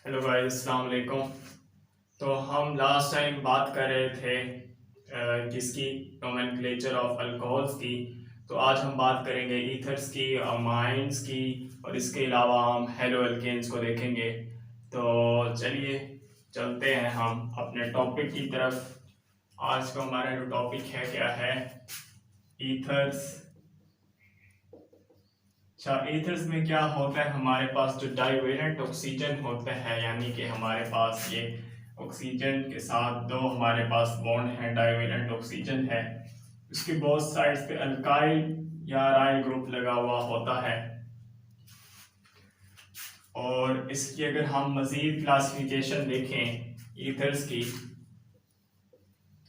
Hello guys, अस्सलाम वालेकुम। तो हम लास्ट टाइम बात कर रहे थे किसकी, नोमेनक्लेचर ऑफ अल्कोहल्स की। तो आज हम बात करेंगे ईथर्स की, अमाइंस की, और इसके अलावा हम हेलो एल्केन्स को देखेंगे। तो चलिए चलते हैं हम अपने टॉपिक की तरफ। आज का हमारा जो टॉपिक है क्या है, ईथर्स। अच्छा, ईथर्स में क्या होता है, हमारे पास जो डाइवेलेंट ऑक्सीजन होता है, यानी कि हमारे पास ये ऑक्सीजन के साथ दो हमारे पास बॉन्ड है, डाइवेलेंट ऑक्सीजन है, उसके बोथ साइड्स पे अल्काइल या अराइल ग्रुप लगा हुआ होता है। और इसकी अगर हम मजीद क्लासिफिकेशन देखें ईथर्स की,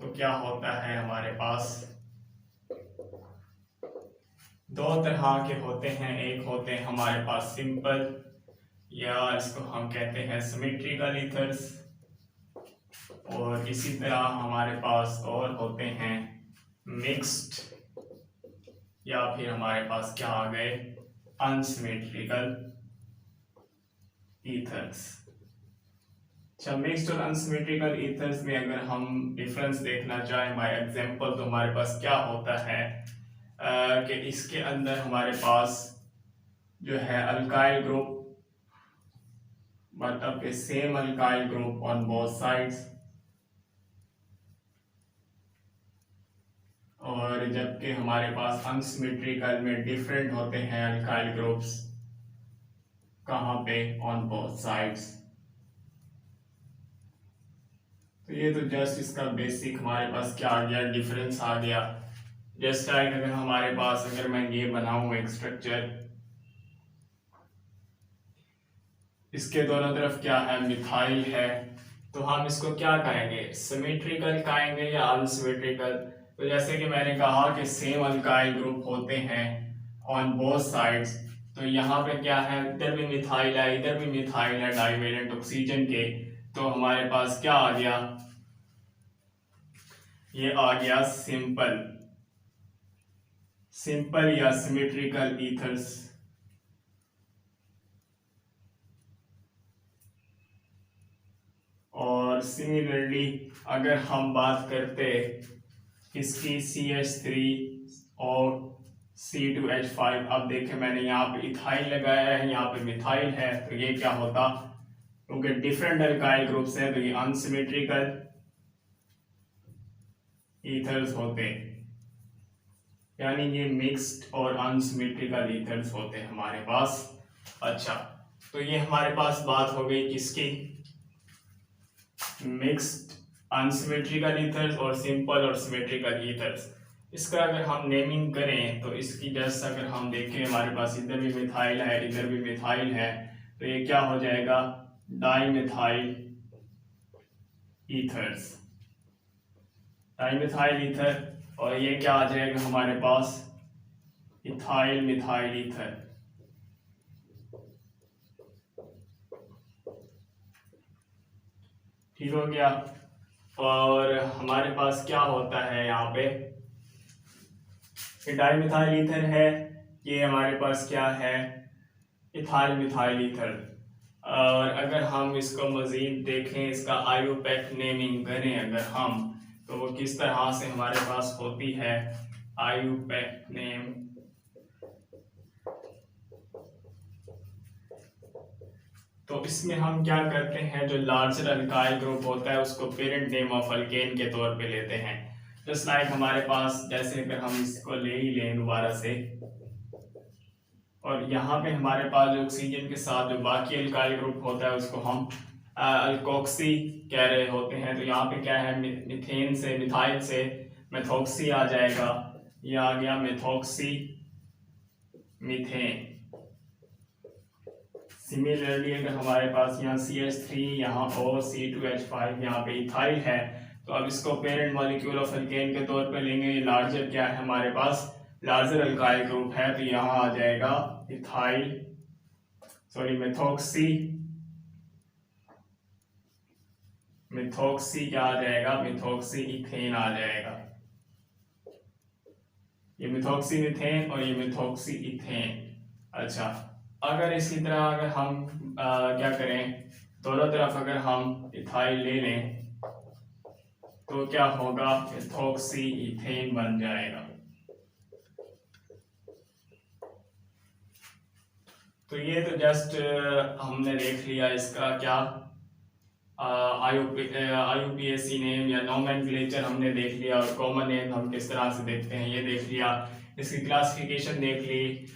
तो क्या होता है, हमारे पास दो तरह के होते हैं। एक होते हैं हमारे पास सिंपल, या इसको हम कहते हैं सिमेट्रिकल ईथर्स, और इसी तरह हमारे पास और होते हैं मिक्स्ड, या फिर हमारे पास क्या आ गए, अनसिमेट्रिकल ईथर्स। अच्छा, मिक्स्ड और अनसिमेट्रिकल ईथर्स में अगर हम डिफरेंस देखना चाहें बाय एग्जांपल, तो हमारे पास क्या होता है कि इसके अंदर हमारे पास जो है अल्काइल ग्रुप, मतलब कि same alkyl group on both sides, और जबकि हमारे पास अनसिमेट्रिकल में डिफरेंट होते हैं अल्काइल ग्रुप्स, कहाँ पे, ऑन बोथ साइड्स। तो ये तो जस्ट इसका बेसिक हमारे पास क्या आ गया, डिफरेंस आ गया। जस्ट लाइक अगर हमारे पास, अगर मैं ये बनाऊं एक स्ट्रक्चर, इसके दोनों तरफ क्या है, मिथाइल है, तो हम इसको क्या कहेंगे, सिमेट्रिकल कहेंगे या अनसिमेट्रिकल। तो जैसे कि मैंने कहा कि सेम अल्काइल ग्रुप होते हैं ऑन बोथ साइड्स, तो यहाँ पे क्या है, इधर भी मिथाइल है, इधर भी मिथाइल है, डाइवेलेंट ऑक्सीजन के। तो हमारे पास क्या आ गया, ये आ गया सिंपल, सिंपल या सिमेट्रिकल ईथर्स। और सिमिलरली अगर हम बात करते इसकी CH3 और C2H5, अब देखें मैंने यहाँ पे इथाइल लगाया है, यहाँ पे मिथाइल है, तो ये क्या होता, क्योंकि डिफरेंट अल्काइल ग्रुप्स हैं तो ये अनसिमेट्रिकल ईथर्स होते, यानी ये मिक्स्ड और अनसिमेट्रिकल ईथर्स होते हमारे पास। अच्छा, तो ये हमारे पास बात हो गई किसकी, मिक्स्ड अनसिमेट्रिकल ईथर्स और सिंपल और सिमेट्रिकल ईथर्स। इसका अगर हम नेमिंग करें तो इसकी जस्ट अगर हम देखें, हमारे पास इधर भी मिथाइल है, इधर भी मिथाइल है, तो ये क्या हो जाएगा, डाइमिथाइल ईथर्स, डाइमिथाइल ईथर। और ये क्या आ जाएगा हमारे पास, इथाइल मिथाइल ईथर। ठीक हो गया। और हमारे पास क्या होता है यहाँ पे, डाइमिथाइल ईथर है, ये हमारे पास क्या है, इथाइल मिथाइल ईथर। और अगर हम इसको मजीद देखें, इसका आयुपैक नेमिंग करें अगर हम, तो वो किस तरह से हमारे पास होती है, आयुपैक नेम। तो इसमें हम क्या करते हैं, जो लार्जर अल्काइल ग्रुप होता है उसको पेरेंट नेम ऑफ अल्केन के तौर पे लेते हैं। जस्ट लाइक हमारे पास, जैसे अगर हम इसको ले ही लें दोबारा से, और यहाँ पे हमारे पास जो ऑक्सीजन के साथ जो बाकी अल्काइल ग्रुप होता है उसको हम अल्कोक्सी कह रहे होते हैं। तो यहाँ पे क्या है, मिथेन से, मिथाइल से मेथोक्सी आ जाएगा, ये आ गया मेथोक्सी मीथेन। सिमिलरली अगर हमारे पास यहाँ CH3, यहाँ और C2H5, यहाँ पे इथाइल है, तो अब इसको पेरेंट मॉलिक्यूल ऑफ अल्केन के तौर पे लेंगे। ये लार्जर क्या है हमारे पास, लार्जर अल्काइल ग्रुप है, तो यहाँ आ जाएगा इथाइल, सॉरी मेथोक्सी, मिथोक्सी क्या आ जाएगा, मिथोक्सी इथेन आ जाएगा। ये मिथोक्सी मिथेन और ये मिथोक्सी इथेन। अच्छा, अगर इसी तरह अगर हम क्या करें, दोनों तरफ अगर हम इथाइल ले लें तो क्या होगा, इथोक्सी इथेन बन जाएगा। तो ये तो जस्ट हमने देख लिया इसका क्या IUPAC नेम या नोमेनक्लेचर हमने देख लिया, और कॉमन नेम हम किस तरह से देखते हैं ये देख लिया। इसकी क्लासिफिकेशन देख ली,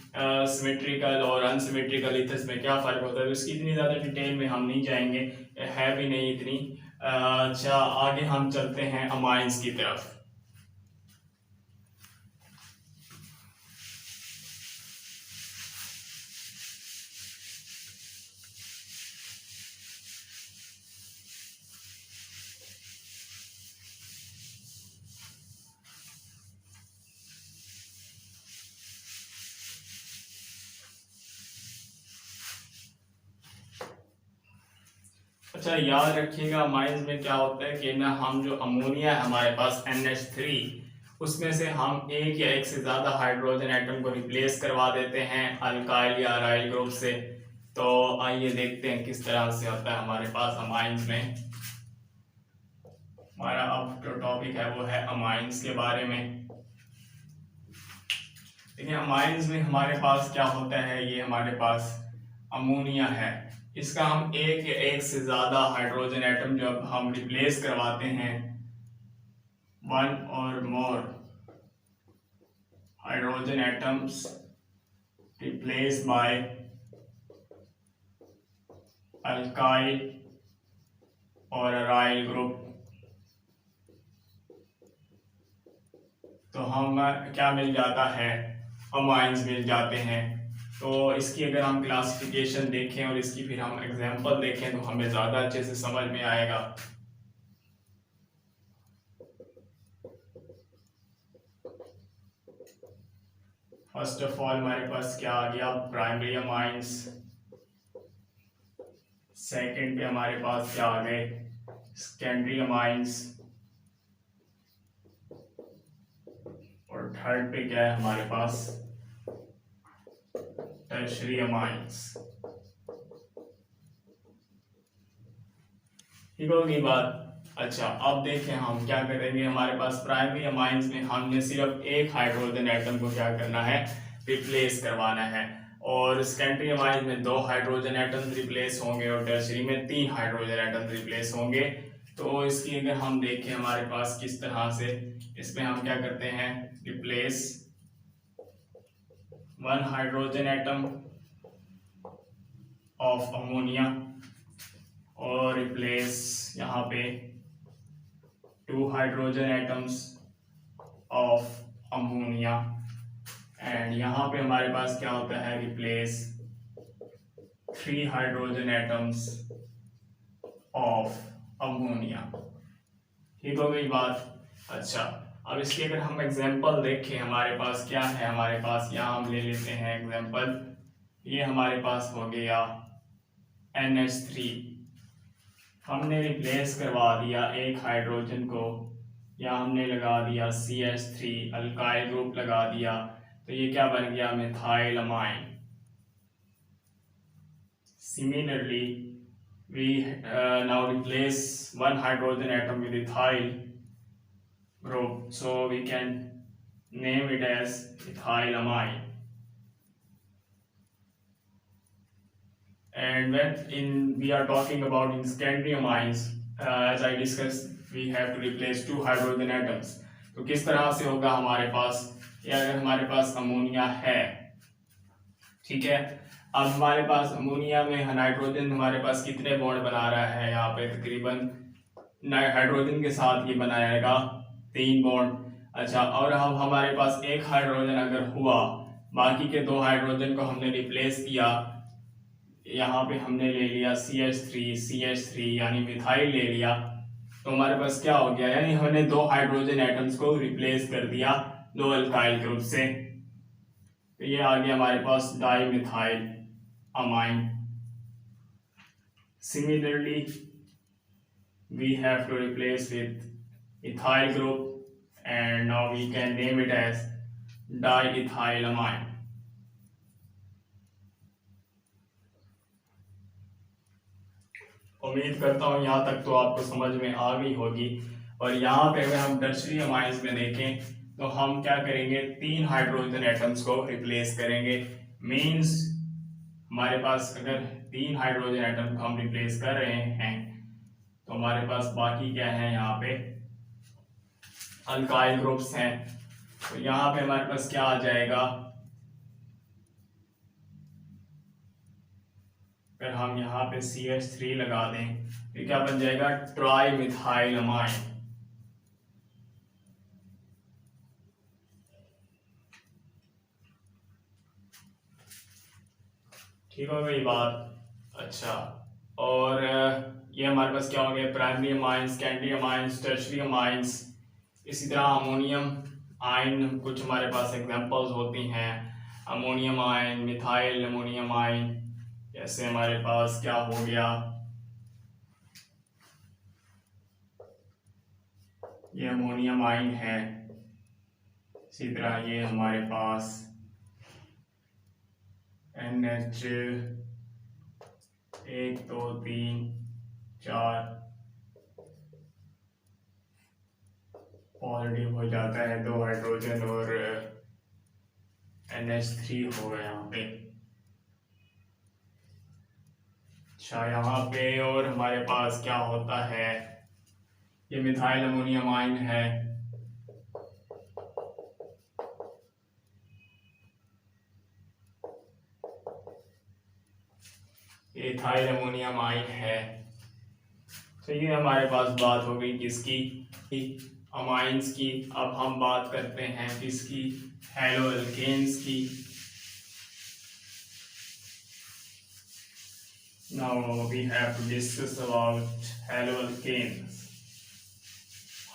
सिमेट्रिकल और अनसिमेट्रिकल ईथर्स में क्या फ़र्क होता है, तो इसकी इतनी ज़्यादा डिटेल में हम नहीं जाएंगे, है भी नहीं इतनी। अच्छा, आगे हम चलते हैं अमाइंस की तरफ। अच्छा, याद रखिएगा अमाइंस में क्या होता है कि ना, हम जो अमोनिया है हमारे पास NH3, उसमें से हम एक या एक से ज़्यादा हाइड्रोजन एटम को रिप्लेस करवा देते हैं अल्काइल या अराइल ग्रुप से। तो आइए देखते हैं किस तरह से होता है हमारे पास अमाइंस में। हमारा अब जो टॉपिक है वो है अमाइंस के बारे में। देखिए, अमाइंस में हमारे पास क्या होता है, ये हमारे पास अमोनिया है, इसका हम एक या एक से ज्यादा हाइड्रोजन एटम जब हम रिप्लेस करवाते हैं, वन और more hydrogen atoms replace by alkyl और अराइल ग्रुप, तो हम क्या मिल जाता है, अमाइंस मिल जाते हैं। तो इसकी अगर हम क्लासिफिकेशन देखें और इसकी फिर हम एग्जांपल देखें तो हमें ज़्यादा अच्छे से समझ में आएगा। फर्स्ट ऑफ ऑल हमारे पास क्या आ गया, प्राइमरी अमाइंस। सेकंड पे हमारे पास क्या आ गए, सेकेंडरी अमाइंस। और थर्ड पे क्या है हमारे पास, टर्शियरी अमाइंस। ठीक होगी बात। अच्छा, अब देखें हम क्या करेंगे, हमारे पास प्राइमरी अमाइंस में हमने सिर्फ एक हाइड्रोजन एटम को क्या करना है, रिप्लेस करवाना है, और सेकेंडरी अमाइंस में 2 हाइड्रोजन एटम रिप्लेस होंगे और टर्शियरी में 3 हाइड्रोजन एटम रिप्लेस होंगे। तो इसकी अगर हम देखें हमारे पास किस तरह से, इसमें हम क्या करते हैं, replace 1 hydrogen atom of ammonia और रिप्लेस यहाँ पे 2 hydrogen atoms of ammonia, and यहाँ पे हमारे पास क्या होता है, replace 3 hydrogen atoms of ammonia. ठीक हो गई बात। अच्छा, अब इसकी अगर हम एग्जांपल देखें हमारे पास क्या है, हमारे पास यहाँ हम ले लेते हैं एग्जांपल, ये हमारे पास हो गया NH3, हमने रिप्लेस करवा दिया एक हाइड्रोजन को, या हमने लगा दिया CH3 अल्काइल ग्रुप लगा दिया, तो ये क्या बन गया, methyl amine. Similarly we now replace 1 hydrogen atom with ethyl group, so we can name it as ethylamine. And when we are talking about in secondary amines, as I discussed, we have to replace 2 hydrogen atoms. तो किस तरह से होगा हमारे पास, या अगर हमारे पास ammonia है, ठीक है, अब हमारे पास अमोनिया में नाइट्रोजन हमारे पास कितने बॉन्ड बना रहा है, यहाँ पे तकरीबन हाइड्रोजन के साथ ये बनाएगा 3 बॉन्ड। अच्छा, और अब हमारे पास एक हाइड्रोजन अगर हुआ, बाकी के 2 हाइड्रोजन को हमने रिप्लेस किया, यहाँ पे हमने ले लिया CH3 यानी मिथाइल ले लिया, तो हमारे पास क्या हो गया, यानी हमने 2 हाइड्रोजन एटम्स को रिप्लेस कर दिया 2 अल्काइल ग्रुप से, तो ये आ गया हमारे पास dimethyl amine. Similarly, we have to replace with ethyl group and now we can name it as diethylamine. उम्मीद करता हूँ यहाँ तक तो आपको समझ में आ गई होगी। और यहाँ पे अगर हम टर्शरी अमाइंस में देखें तो हम क्या करेंगे, 3 हाइड्रोजन एटम्स को रिप्लेस करेंगे। मींस हमारे पास अगर 3 हाइड्रोजन एटम को हम रिप्लेस कर रहे हैं तो हमारे पास बाकी क्या है, यहाँ पे अल्काइल ग्रुप्स हैं। तो यहाँ पे हमारे पास क्या आ जाएगा, अगर हम यहाँ पे CH3 लगा दें तो क्या बन जाएगा, ट्राई मिथाइल अमाइन। ठीक हो गई बात। अच्छा, और ये हमारे पास क्या हो गया, primary amines, secondary amines, tertiary amines. इसी तरह अमोनियम आयन कुछ हमारे पास एग्जांपल्स होती हैं, ammonium ion, methyl ammonium ion. जैसे हमारे पास क्या हो गया, ये अमोनियम आयन है। इसी तरह ये हमारे पास NH 1 2 3 4 पॉजिटिव हो जाता है, 2 हाइड्रोजन और NH3 हो गया यहाँ पे। अच्छा, यहाँ पे और हमारे पास क्या होता है, ये मिथाइल अमोनियम आयन है। ये इथाइल अमोनियम आयन है। तो ये हमारे पास बात हो गई किसकी, अमाइंस की। अब हम बात करते हैं किसकी, हेलो एल्केन्स की। Now we have to discuss about haloalkanes.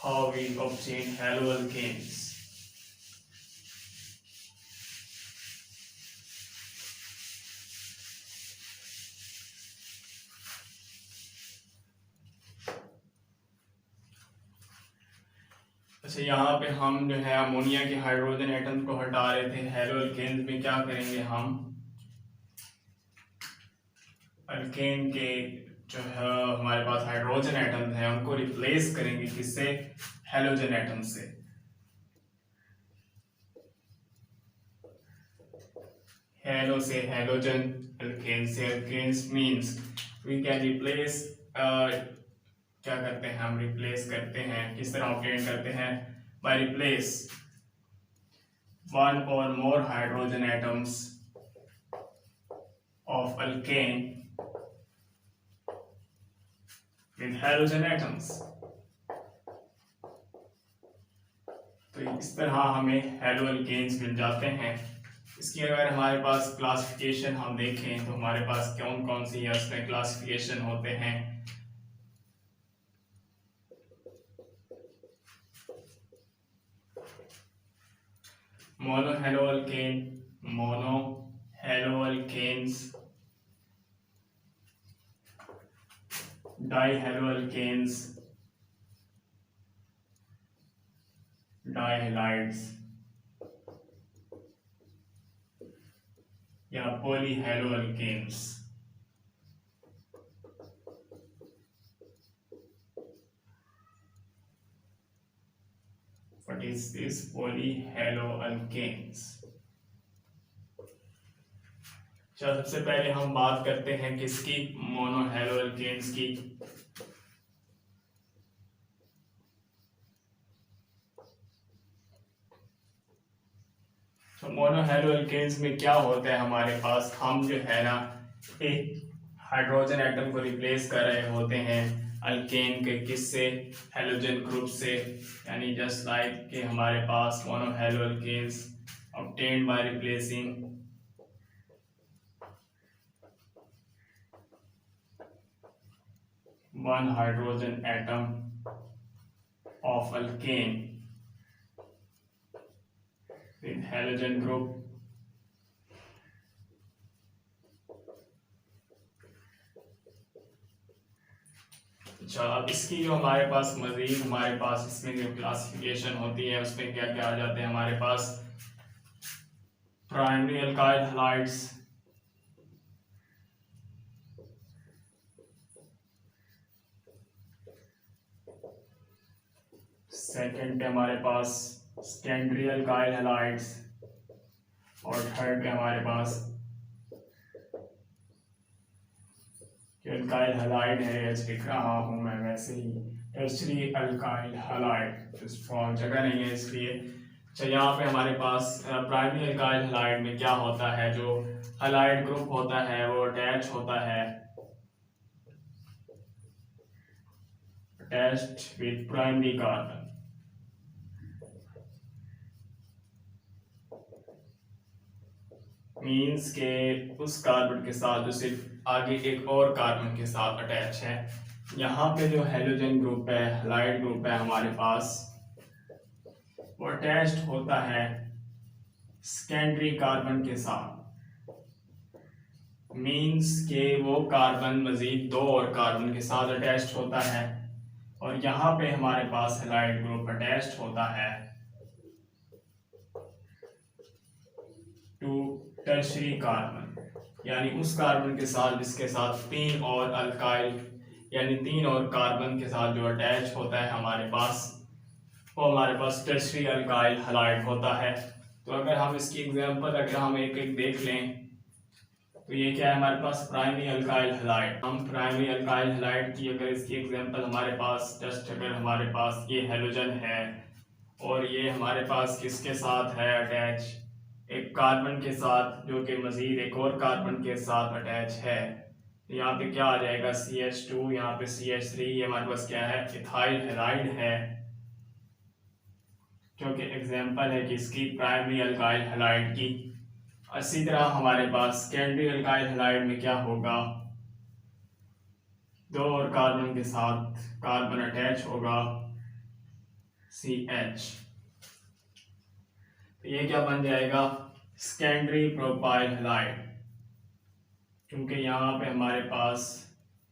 How we obtain haloalkanes. अच्छा, यहाँ पे हम जो है अमोनिया के हाइड्रोजन एटम को हटा रहे थे। हेलोअल्केन्स में क्या करेंगे, हम अल्केन के जो है हमारे पास हाइड्रोजन एटम है उनको रिप्लेस करेंगे किससे, हेलोजन एटम से। हेलो से हेलोजन, अल्केन से alkanes, means we can replace, क्या करते हैं हम, रिप्लेस करते हैं। किस तरह ऑब्टेन करते हैं, by replace 1 or more hydrogen atoms of alkane with halogen atoms. तो इस तरह हमें हेलो अल्केन्स मिल जाते हैं। इसकी अगर हमारे पास क्लासिफिकेशन हम देखें तो हमारे पास कौन कौन सी इसमें क्लासिफिकेशन होते हैं। Monohaloalkane, monohaloalkanes, dihaloalkanes, dihalides, या poly hello alkanes. What is this polyhaloalkanes? चलो, सबसे पहले हम बात करते हैं किसकी, मोनोहेलोअल्केन्स की। तो मोनोहेलोअल्केन्स में क्या होता है, हमारे पास हम जो है ना एक हाइड्रोजन एटम को रिप्लेस कर रहे होते हैं अल्केन के किससे, हेलोजन ग्रुप से। यानी जस्ट लाइक कि हमारे पास monohaloalkanes obtained by replacing one hydrogen atom of alkane with halogen group अच्छा, अब इसकी जो हमारे पास मजीद हमारे पास इसमें जो क्लासिफिकेशन होती है उसमें क्या क्या आ जाते हैं हमारे पास, प्राइमरी अल्काइल हैलाइड्स, सेकंड पे हमारे पास सेकेंडरी अल्काइल हैलाइड्स और थर्ड पे हमारे पास अल्काइल हैलाइड है, लिख रहा हूँ मैं वैसे ही टर्शरी अल्काइल हैलाइड, स्ट्रॉन्ग जगह नहीं है इसलिए। अच्छा, यहाँ पे हमारे पास प्राइमरी अल्काइल हैलाइड में क्या होता है, जो हैलाइड ग्रुप होता है वो अटैच होता है attached with primary carbon. Means के उस कार्बन के साथ जो सिर्फ आगे एक और कार्बन के साथ अटैच है। यहाँ पे जो हेलोजन ग्रुप है, हैलाइड ग्रुप है हमारे पास, वो अटैच्ड होता है सेकेंडरी कार्बन के साथ। मीन्स के वो कार्बन मजीद दो और कार्बन के साथ अटैच्ड होता है, और यहाँ पे हमारे पास हैलाइड ग्रुप अटैच्ड होता है टू टर्शरी कार्बन, यानी उस कार्बन के साथ जिसके साथ तीन और अल्काइल यानी तीन और कार्बन के साथ जो अटैच होता है हमारे पास, वो हमारे पास टर्शरी अल्काइल हैलाइड होता है। तो अगर हम इसकी एग्जांपल अगर हम एक एक देख लें, तो ये क्या है हमारे पास प्राइमरी अल्काइल हैलाइड। हम प्राइमरी अल्काइल हैलाइड की अगर इसकी एग्जांपल हमारे पास जस्ट अगर हमारे पास ये हेलोजन है और ये हमारे पास किसके साथ है अटैच, एक कार्बन के साथ जो कि मजीद एक और कार्बन के साथ अटैच है, तो यहाँ पे क्या आ जाएगा CH2, यहाँ पे CH3, ये हमारे पास क्या है इथाइल हैलाइड है, जो कि एग्जांपल है किसकी प्राइमरी अल्काइल हैलाइड की। इसी तरह हमारे पास सेकेंडरी अल्काइल हैलाइड में क्या होगा, दो और कार्बन के साथ कार्बन अटैच होगा CH, तो ये क्या बन जाएगा सेकेंडरी प्रोपाइल हैलाइड, क्योंकि यहाँ पे हमारे पास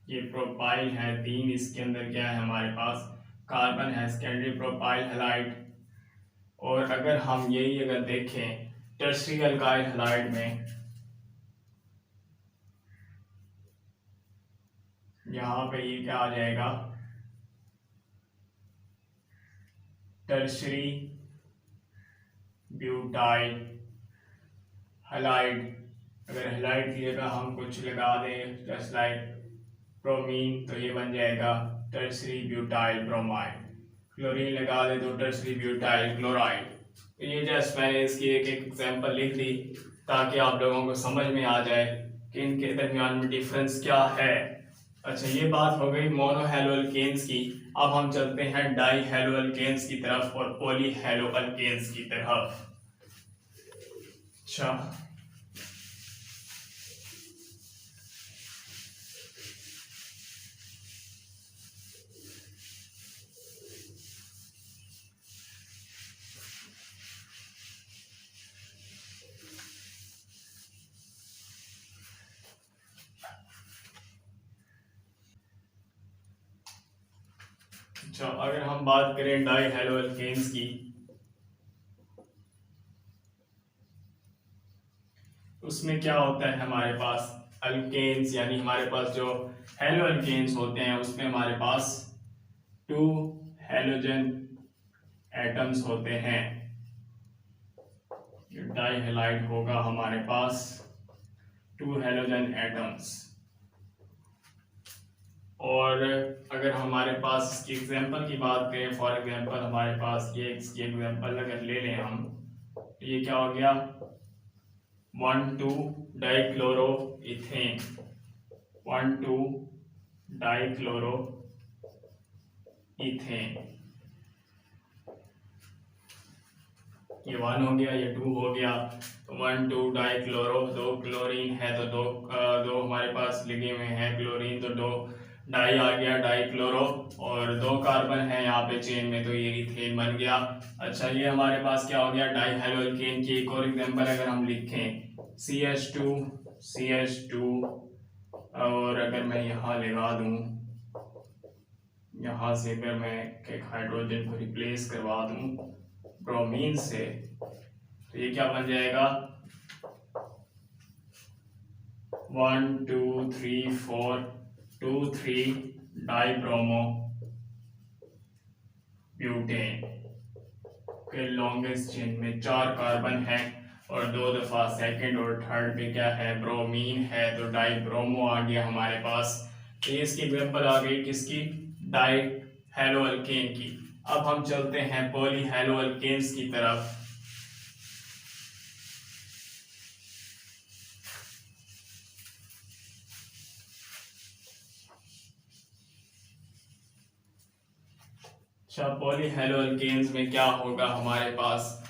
ये प्रोपाइल है तीन, इसके अंदर क्या है हमारे पास कार्बन है, सेकेंडरी प्रोपाइल हैलाइड। और अगर हम यही अगर देखें टर्शरी अल्काइल हैलाइड में, यहाँ पे ये क्या आ जाएगा टर्शरी ब्यूटाइल हैलाइड। अगर हैलाइड की जगह हम कुछ लगा दें जस्ट लाइक ब्रोमीन, तो ये बन जाएगा टर्शरी ब्यूटाइल ब्रोमाइड। क्लोरीन लगा दे तो टर्शरी ब्यूटाइल क्लोराइड। तो ये जस्ट मैंने इसकी एक एक एग्जांपल लिख दी ताकि आप लोगों को समझ में आ जाए कि इनके दरमियान में डिफरेंस क्या है। अच्छा, ये बात हो गई मोनोहैलोअल्केन्स की। अब हम चलते हैं डाईहैलोअल्केन्स की तरफ और पॉलीहैलोअल्केन्स की तरफ। अच्छा, अगर हम बात करें डाईहैलोअल्केन्स की, उसमें क्या होता है हमारे पास अल्केन्स, यानी हमारे पास जो हैलोअल्केन्स होते हैं उसमें हमारे पास टू हैलोजन एटम्स होते हैं। डाईहैलाइड होगा हमारे पास टू हैलोजन एटम्स। और अगर हमारे पास इसकी एग्जांपल की बात करें, फॉर एग्जांपल हमारे पास ये इसकी एग्जांपल अगर ले लें हम, तो ये क्या हो गया 1,2 डाइक्लोरो इथेन, 1,2 डाइक्लोरो इथेन, ये 1 हो गया, ये 2 हो गया, तो 1,2 डाइक्लोरो, दो क्लोरीन है तो दो हमारे पास लिखे हुए हैं क्लोरीन, तो दो डाई आ गया डाइक्लोरो, और दो कार्बन है यहाँ पे चेन में, तो ये इथेन बन गया। अच्छा, ये हमारे पास क्या हो गया डाईहैलोअल्केन की एक और एग्जांपल अगर हम लिखें CH2, और अगर मैं यहाँ लगा दूं, यहाँ से अगर मैं एक हाइड्रोजन को रिप्लेस करवा दूं ब्रोमीन से, तो ये क्या बन जाएगा 1 2 3 4 2 3 डाइब्रोमो ब्यूटेन के लॉन्गेस्ट चेन में 4 कार्बन है और 2 दफा सेकंड और थर्ड पे क्या है, ब्रोमीन है, तो डाई ब्रोमो आ गया हमारे पास। तो ये इसकी एग्जाम्पल आ गई किसकी, डाई हेलो अल्केन की। अब हम चलते हैं पॉली हेलो अल्केन्स की तरफ। अच्छा, पॉली हेलो अल्केन्स में क्या होगा, हमारे पास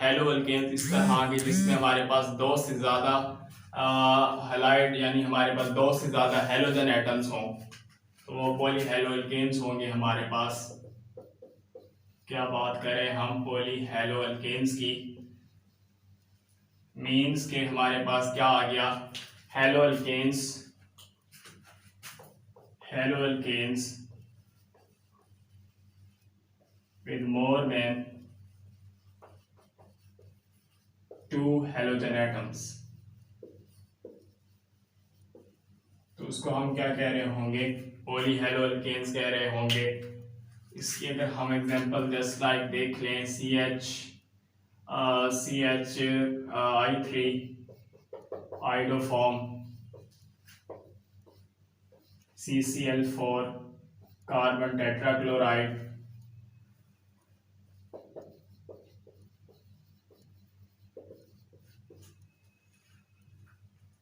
हेलो अल्केन्स इस तरह आगे जिसमें हमारे पास 2 से ज़्यादा हैलाइड यानी हमारे पास 2 से ज़्यादा हेलोजन एटम्स हों तो वो पॉली हेलो अल्केन्स होंगे हमारे पास। क्या बात करें हम पॉली हेलो अल्केन्स की, मीन्स के हमारे पास क्या आ गया, halo alkanes with more than 2 halogen atoms। तो उसको हम क्या कह रहे होंगे, पॉली हेलो अल्केन्स कह रहे होंगे। इसकी अगर हम एग्जांपल जस्ट लाइक देख लें, CHI3 iodoform, CCl4 carbon tetrachloride,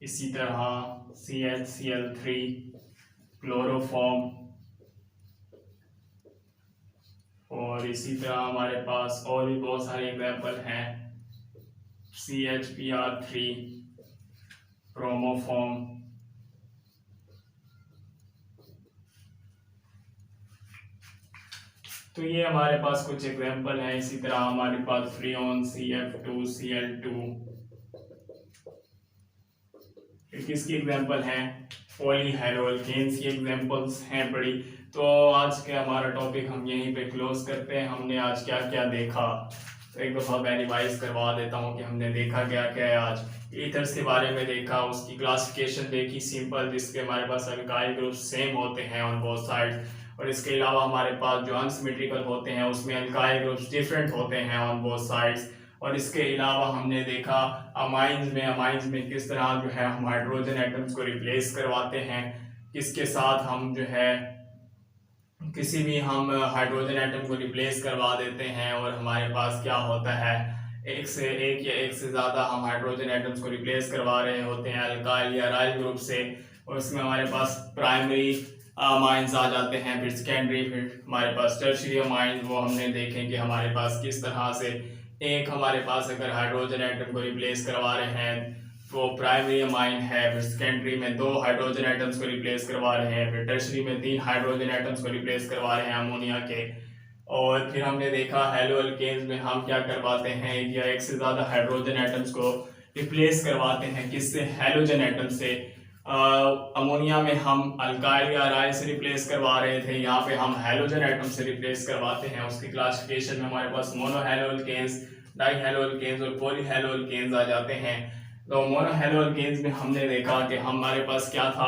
इसी तरह CHCl3 क्लोरोफॉर्म, और इसी तरह हमारे पास और भी बहुत सारे एग्जाम्पल हैं, CHBr3 प्रोमोफॉर्म। तो ये हमारे पास कुछ एग्जाम्पल हैं। इसी तरह हमारे पास फ्रीऑन CF2Cl2 किसकी एग्जाम्पल हैं, पॉली हेलो अल्केन्स की एग्जाम्पल्स हैं बड़ी। तो आज का हमारा टॉपिक हम यहीं पे क्लोज करते हैं। हमने आज क्या क्या देखा, तो एक दफ़ा मैं रिवाइज करवा देता हूँ कि हमने देखा क्या क्या है। आज ईथर्स के बारे में देखा, उसकी क्लासिफिकेशन देखी सिंपल, जिसके हमारे पास अल्काइल ग्रुप सेम होते हैं ऑन बोथ साइड, और इसके अलावा हमारे पास जो अनसिमेट्रिकल होते हैं उसमें अल्काइल ग्रुप्स डिफरेंट होते हैं ऑन बोथ साइड्स। और इसके अलावा हमने देखा अमाइंस में किस तरह जो है हम हाइड्रोजन एटम्स को रिप्लेस करवाते हैं, किसके साथ हम जो है किसी भी हम हाइड्रोजन एटम को रिप्लेस करवा देते हैं, और हमारे पास क्या होता है, एक या एक से ज़्यादा हम हाइड्रोजन एटम्स को रिप्लेस करवा रहे होते हैं अल्काइल या अराइल ग्रुप से, और इसमें हमारे पास प्राइमरी अमाइंस आ जाते हैं, फिर सेकेंडरी, फिर हमारे पास टर्शियरी अमाइंस। वो हमने देखें कि हमारे पास किस तरह से एक हमारे पास अगर हाइड्रोजन एटम को रिप्लेस करवा रहे हैं वो प्राइमरी अमाइन है, फिर सेकेंडरी में 2 हाइड्रोजन एटम्स को रिप्लेस करवा रहे हैं, फिर टर्शरी में 3 हाइड्रोजन एटम्स को रिप्लेस करवा रहे हैं अमोनिया के। और फिर हमने देखा हेलो अल्केन्स में हम क्या करवाते हैं, एक या एक से ज़्यादा हाइड्रोजन एटम्स को रिप्लेस करवाते हैं, किससे, हेलोजन एटम से। अमोनिया में हम अल्काइल या अराइल से रिप्लेस करवा रहे थे, यहाँ पे हम हेलोजन एटम से रिप्लेस करवाते हैं। उसकी क्लासिफिकेशन में हमारे पास monohaloalkanes, dihaloalkanes और पॉली हेलो अल्केन्स आ जाते हैं। तो मोनो हेलो अल्केन्स में हमने देखा कि हमारे पास क्या था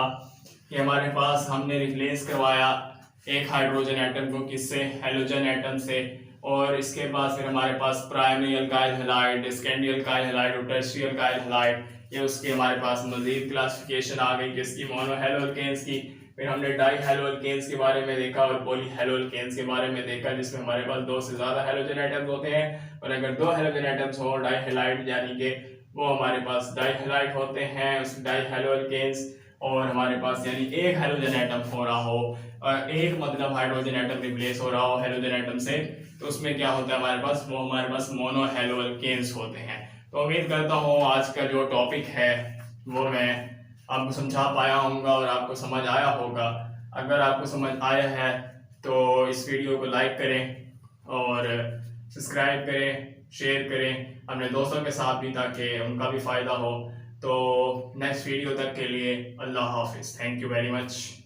कि हमारे पास हमने रिप्लेस करवाया एक हाइड्रोजन एटम को किससे, हेलोजन एटम से, और इसके बाद फिर हमारे पास primary alkyl halide, secondary alkyl halide और टर्शियरी अल्काइल हैलाइड, ये उसके हमारे पास मजीद क्लासिफिकेशन आ गई किसकी, मोनो हेलो अल्केन्स की। फिर हमने डाई हेलो अल्केन्स के बारे में देखा और पॉली हेलो अल्केन्स के बारे में देखा, जिसमें हमारे पास 2 से ज़्यादा हेलोजन एटम्स होते हैं, और अगर 2 हेलोजन एटम्स हो डाई हैलाइड यानी कि वो हमारे पास डाई हैलाइड होते हैं, उस डाई हेलो अल्केन्स। और हमारे पास यानी एक हेलोजन एटम हो रहा हो और एक मतलब हाइड्रोजन एटम रिप्लेस हो रहा हो हेलोजन एटम से, तो उसमें क्या होता है हमारे पास, वो हमारे पास मोनो हेलो अल्केन्स होते हैं। तो उम्मीद करता हूँ आज का जो टॉपिक है वो मैं आपको समझा पाया होऊंगा और आपको समझ आया होगा। अगर आपको समझ आया है तो इस वीडियो को लाइक करें और सब्सक्राइब करें, शेयर करें अपने दोस्तों के साथ भी, ताकि उनका भी फ़ायदा हो। तो नेक्स्ट वीडियो तक के लिए अल्लाह हाफिज़, थैंक यू वेरी मच।